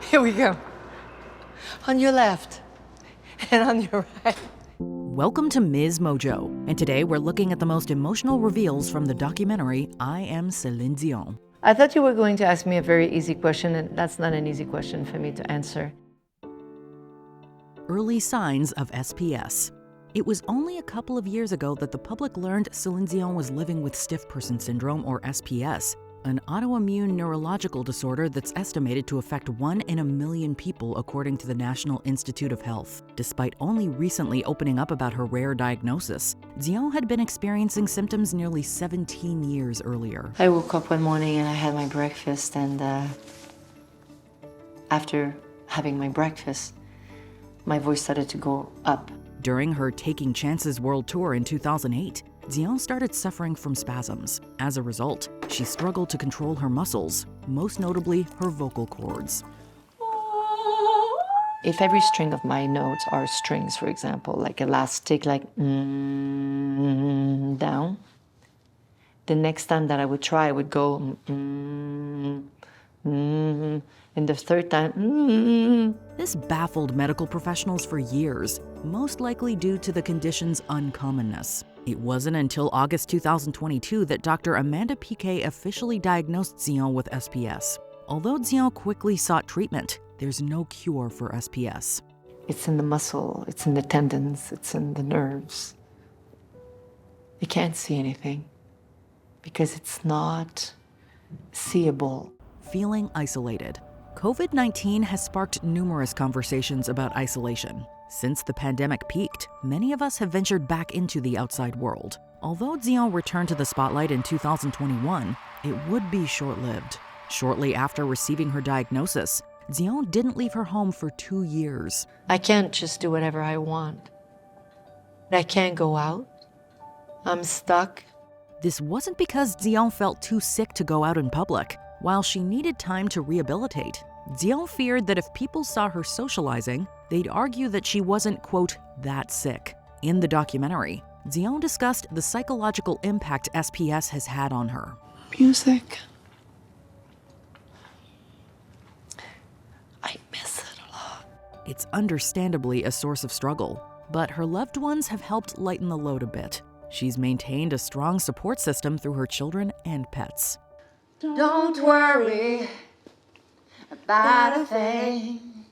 Here we go. On your left and on your right. Welcome to Ms. Mojo, and today we're looking at the most emotional reveals from the documentary I Am Celine Dion. I thought you were going to ask me a very easy question, and that's not an easy question for me to answer. Early signs of SPS. It was only a couple of years ago that the public learned Celine Dion was living with stiff person syndrome, or SPS, an autoimmune neurological disorder that's estimated to affect 1 in a million people according to the National Institute of Health. Despite only recently opening up about her rare diagnosis, Dion had been experiencing symptoms nearly 17 years earlier. I woke up one morning and I had my breakfast, and after having my breakfast, my voice started to go up. During her Taking Chances World Tour in 2008, Dion started suffering from spasms. As a result, she struggled to control her muscles, most notably her vocal cords. If every string of my notes are strings, for example, like elastic, like down, the next time that I would try, I would go and the third time, This baffled medical professionals for years, most likely due to the condition's uncommonness. It wasn't until August 2022 that Dr. Amanda Piquet officially diagnosed Dion with SPS. Although Dion quickly sought treatment, there's no cure for SPS. It's in the muscle, it's in the tendons, it's in the nerves. You can't see anything because it's not seeable. Feeling isolated. COVID-19 has sparked numerous conversations about isolation. Since the pandemic peaked, many of us have ventured back into the outside world. Although Dion returned to the spotlight in 2021, it would be short-lived. Shortly after receiving her diagnosis, Dion didn't leave her home for 2 years. I can't just do whatever I want. I can't go out. I'm stuck. This wasn't because Dion felt too sick to go out in public. While she needed time to rehabilitate, Dion feared that if people saw her socializing, they'd argue that she wasn't, quote, that sick. In the documentary, Dion discussed the psychological impact SPS has had on her. Music. I miss it a lot. It's understandably a source of struggle, but her loved ones have helped lighten the load a bit. She's maintained a strong support system through her children and pets. Don't worry about a thing,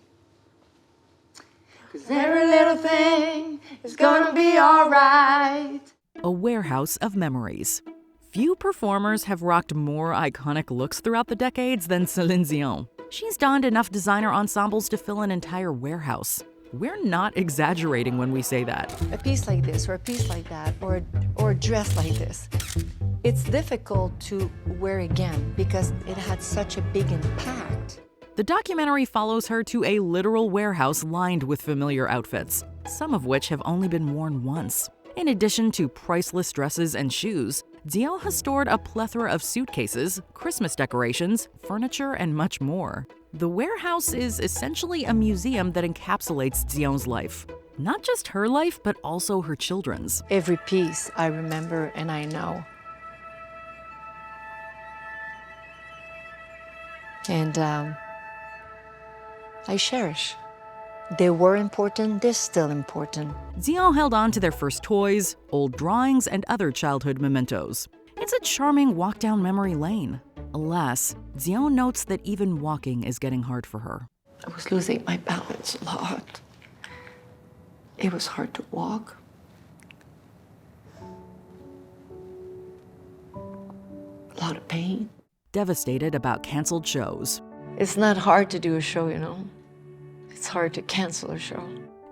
'cause every little thing is gonna be alright. A warehouse of memories. Few performers have rocked more iconic looks throughout the decades than Celine Dion. She's donned enough designer ensembles to fill an entire warehouse. We're not exaggerating when we say that. A piece like this, or a piece like that, or a dress like this. It's difficult to wear again because it had such a big impact. The documentary follows her to a literal warehouse lined with familiar outfits, some of which have only been worn once. In addition to priceless dresses and shoes, Dion has stored a plethora of suitcases, Christmas decorations, furniture, and much more. The warehouse is essentially a museum that encapsulates Dion's life. Not just her life, but also her children's. Every piece I remember and I know. And I cherish. They were important, they're still important. Dion held on to their first toys, old drawings, and other childhood mementos. It's a charming walk down memory lane. Alas, Dion notes that even walking is getting hard for her. I was losing my balance a lot. It was hard to walk. A lot of pain. Devastated about canceled shows. It's not hard to do a show, you know. It's hard to cancel a show.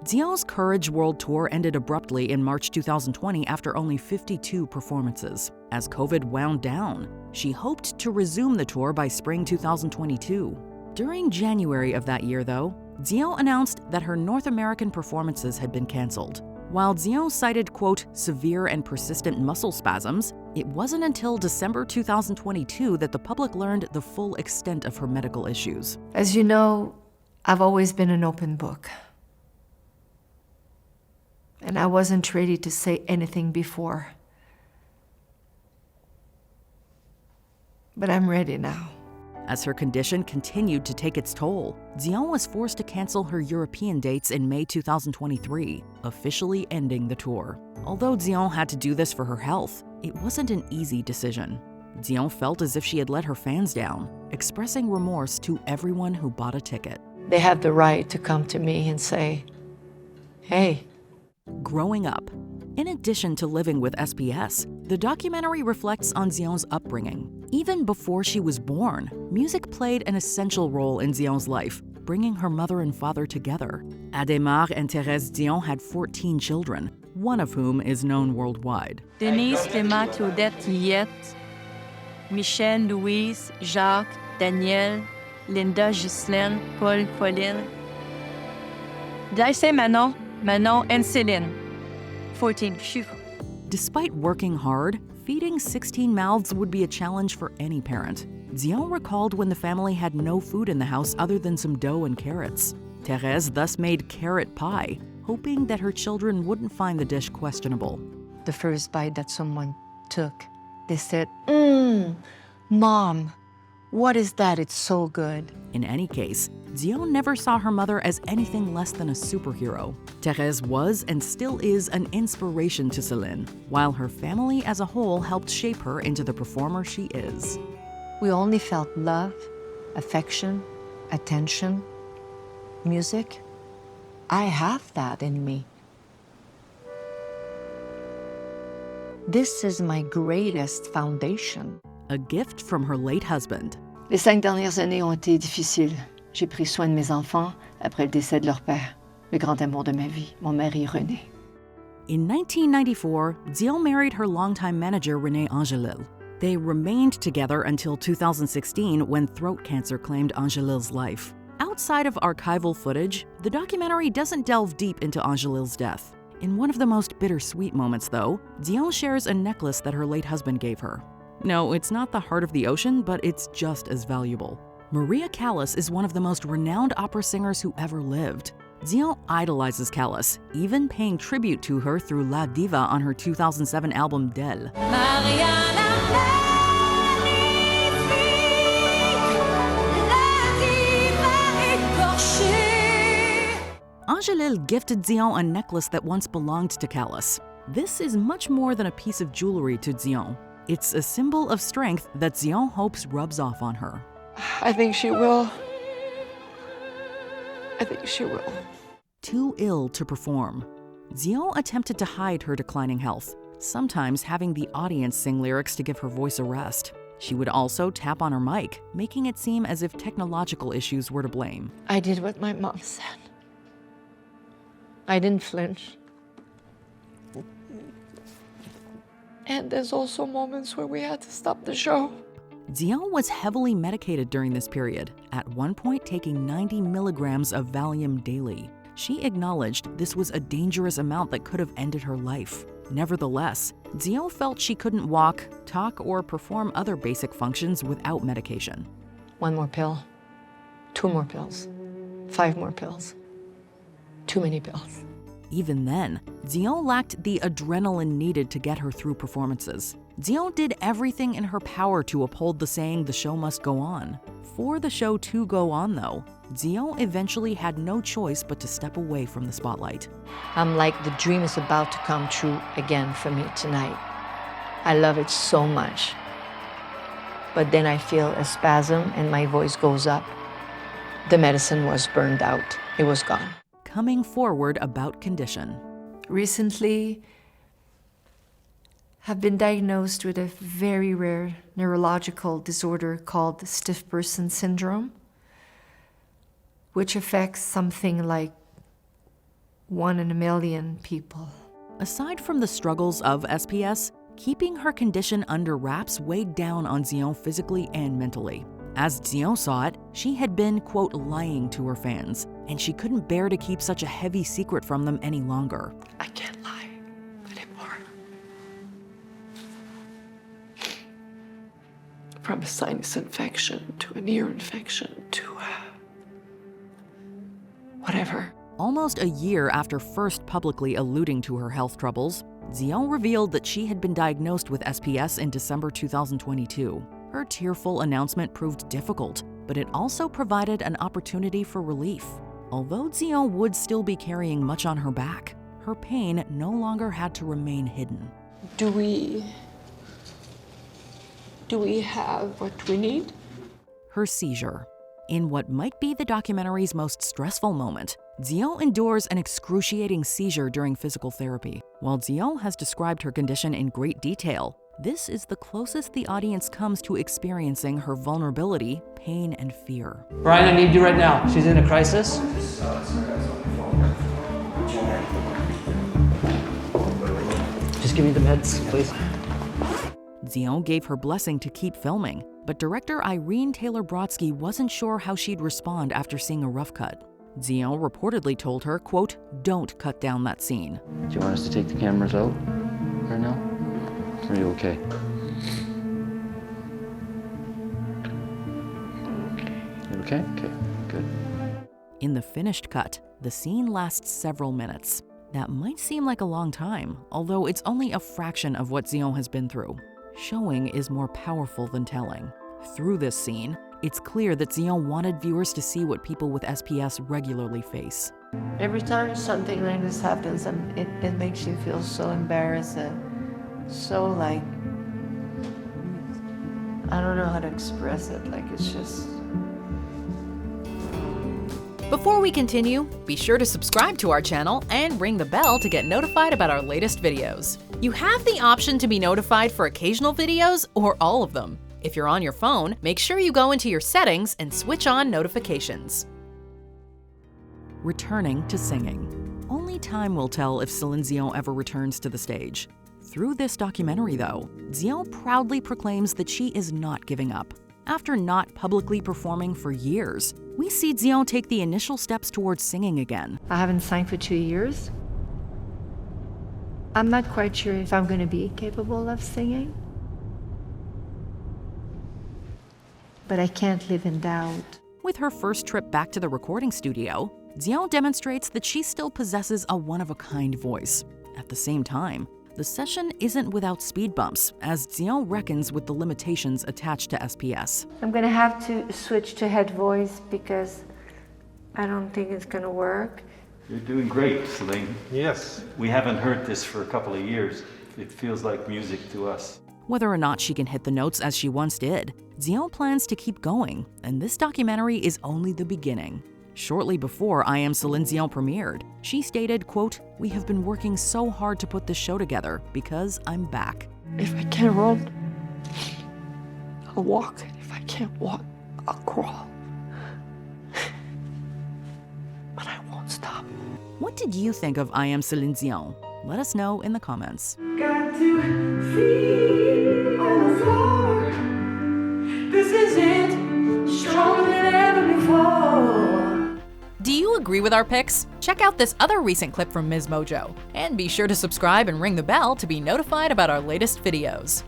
Dion's Courage World Tour ended abruptly in March 2020 after only 52 performances. As COVID wound down, she hoped to resume the tour by spring 2022. During January of that year, though, Dion announced that her North American performances had been canceled. While Dion cited, quote, severe and persistent muscle spasms, it wasn't until December 2022 that the public learned the full extent of her medical issues. As you know, I've always been an open book. And I wasn't ready to say anything before. But I'm ready now. As her condition continued to take its toll, Dion was forced to cancel her European dates in May 2023, officially ending the tour. Although Dion had to do this for her health, it wasn't an easy decision. Dion felt as if she had let her fans down, expressing remorse to everyone who bought a ticket. They have the right to come to me and say, hey. Growing up. In addition to living with SPS, the documentary reflects on Dion's upbringing. Even before she was born, music played an essential role in Dion's life, bringing her mother and father together. Adhémar and Thérèse Dion had 14 children, one of whom is known worldwide. Denise, Clément, Claudette, Juliette, Michel, Louise, Jacques, Daniel, Linda, Ghislaine, Paul, Pauline. Did I say Manon? Manon and Céline. 14. Phew. Despite working hard, feeding 16 mouths would be a challenge for any parent. Dion recalled when the family had no food in the house other than some dough and carrots. Thérèse thus made carrot pie, hoping that her children wouldn't find the dish questionable. The first bite that someone took, they said, Mom, what is that? It's so good. In any case, Dion never saw her mother as anything less than a superhero. Thérèse was and still is an inspiration to Céline, while her family as a whole helped shape her into the performer she is. We only felt love, affection, attention, music. I have that in me. This is my greatest foundation. A gift from her late husband. Les 5 dernières années ont été difficiles. J'ai pris soin de mes enfants après le décès de leur père, le grand amour de ma vie, mon mari René. In 1994, Dion married her longtime manager René Angelil. They remained together until 2016 when throat cancer claimed Angelil's life. Outside of archival footage, the documentary doesn't delve deep into Angelil's death. In one of the most bittersweet moments, though, Dion shares a necklace that her late husband gave her. No, it's not the heart of the ocean, but it's just as valuable. Maria Callas is one of the most renowned opera singers who ever lived. Dion idolizes Callas, even paying tribute to her through La Diva on her 2007 album D'elle. Angelil gifted Dion a necklace that once belonged to Callas. This is much more than a piece of jewelry to Dion. It's a symbol of strength that Dion hopes rubs off on her. I think she will. I think she will. Too ill to perform, Dion attempted to hide her declining health, sometimes having the audience sing lyrics to give her voice a rest. She would also tap on her mic, making it seem as if technological issues were to blame. I did what my mom said. I didn't flinch. And there's also moments where we had to stop the show. Dion was heavily medicated during this period, at one point taking 90 milligrams of Valium daily. She acknowledged this was a dangerous amount that could have ended her life. Nevertheless, Dion felt she couldn't walk, talk, or perform other basic functions without medication. 1 more pill, 2 more pills, 5 more pills. Too many pills. Even then, Dion lacked the adrenaline needed to get her through performances. Dion did everything in her power to uphold the saying, "the show must go on." For the show to go on, though, Dion eventually had no choice but to step away from the spotlight. I'm like the dream is about to come true again for me tonight. I love it so much. But then I feel a spasm and my voice goes up. The medicine was burned out. It was gone. Coming forward about condition. Recently, have been diagnosed with a very rare neurological disorder called stiff person syndrome, which affects something like 1 in a million people. Aside from the struggles of SPS, keeping her condition under wraps weighed down on Dion physically and mentally. As Dion saw it, she had been, quote, lying to her fans, and she couldn't bear to keep such a heavy secret from them any longer. I can't lie anymore. From a sinus infection to an ear infection to whatever. Almost a year after first publicly alluding to her health troubles, Dion revealed that she had been diagnosed with SPS in December 2022. Her tearful announcement proved difficult, but it also provided an opportunity for relief. Although Zion would still be carrying much on her back, her pain no longer had to remain hidden. Do we have what we need? Her seizure. In what might be the documentary's most stressful moment, Zion endures an excruciating seizure during physical therapy. While Zion has described her condition in great detail, this is the closest the audience comes to experiencing her vulnerability, pain, and fear. Brian, I need you right now. She's in a crisis. Just give me the meds, please. Zion gave her blessing to keep filming, but director Irene Taylor Brodsky wasn't sure how she'd respond after seeing a rough cut. Zion reportedly told her, quote, "Don't cut down that scene." Do you want us to take the cameras out right now? Are you okay? You okay? Okay, good. In the finished cut, the scene lasts several minutes. That might seem like a long time, although it's only a fraction of what Zion has been through. Showing is more powerful than telling. Through this scene, it's clear that Zion wanted viewers to see what people with SPS regularly face. Every time something like this happens, it makes you feel so embarrassed and so like, I don't know how to express it, like it's just... Before we continue, be sure to subscribe to our channel and ring the bell to get notified about our latest videos. You have the option to be notified for occasional videos or all of them. If you're on your phone, make sure you go into your settings and switch on notifications. Returning to singing. Only time will tell if Céline Dion ever returns to the stage. Through this documentary, though, Dion proudly proclaims that she is not giving up. After not publicly performing for years, we see Dion take the initial steps towards singing again. I haven't sang for 2 years. I'm not quite sure if I'm going to be capable of singing. But I can't live in doubt. With her first trip back to the recording studio, Dion demonstrates that she still possesses a one-of-a-kind voice. At the same time, the session isn't without speed bumps, as Dion reckons with the limitations attached to SPS. I'm going to have to switch to head voice because I don't think it's going to work. You're doing great, Céline. Yes. We haven't heard this for a couple of years. It feels like music to us. Whether or not she can hit the notes as she once did, Dion plans to keep going, and this documentary is only the beginning. Shortly before I Am Céline Dion premiered, she stated, quote, "We have been working so hard to put this show together because I'm back." If I can't run, I'll walk. If I can't walk, I'll crawl. But I won't stop. What did you think of I Am Céline Dion? Let us know in the comments. Got to feel on the floor. This is it, stronger than ever before. Do you agree with our picks? Check out this other recent clip from Ms. Mojo. And be sure to subscribe and ring the bell to be notified about our latest videos.